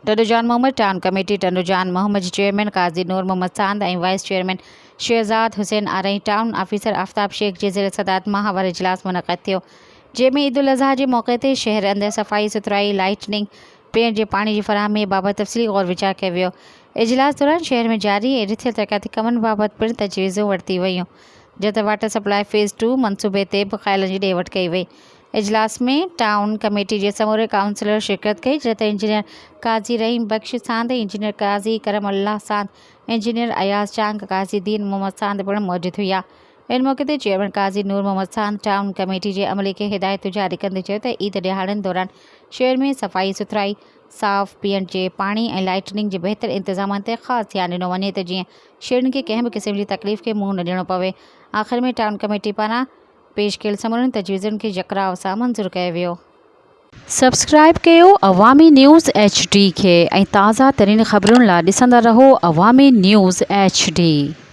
टंडुजान Mohammad town committee Tando Jan Mohammad chairman Qazi Noor Mohammad सांद ऐं vice chairman Shahzad Hussain आरई टाउन ऑफिसर आफ्ताब शेख जे ज़ेर सदारत माहवार इजलास मुनक़द थियो, जंहिंमें ईद उल अज़हा जे मौक़े ते शहर अंदरि सफ़ाई सुथराई लाइटनिंग पीअण जे पाणी जी फ़राहमी बाबति तफ़सीली गौर वीचार कयो वियो। इजलास दौरान शहर में जारी ऐं रिथियल तरक़ाती कमनि बाबति पिणु तजवीज़ूं वरिती वयूं, जिते वाटर सप्लाई फ़ेज़ 2 मनसूबे ते बि ख़्यालनि जी ॾे वठि कई वई। इजलास में टाउन कमेटी के समूरे काउंसिलर शिरकत कई, जिते इंजीनियर काजी रहीम बख्श सांद, इंजीनियर काजी करम अल्लाह सांद, इंजीनियर अयाज चांग, काजी दीन मोहम्मद सांद पिणु मौजूद हुआ। इन मौके ते chairman Qazi Noor Mohammad सांद town committee के अमले खे हिदायतूं जारी कंदे चयो त ईद ॾियारनि दौरान शहर में सफ़ाई सुथराई, साफ़ पीअण जे पाणी ऐं लाइटनिंग जे बहितर इंतज़ामनि ते ख़ासि ध्यानु ॾिनो वञे त जीअं शहरनि खे कंहिं बि क़िस्म जी तकलीफ़ खे मुंहुं न ॾियणो पवे। आख़िर में टाउन कमेटी पारां पेश कयल समूरनि तजवीज़ुनि खे यकराव सां मंज़ूर कयो वियो। सब्सक्राइब कयो अवामी न्यूज़ HD खे ऐं ताज़ा तरीन ख़बरुनि लाइ ॾिसंदा रहो अवामी न्यूज़ HD।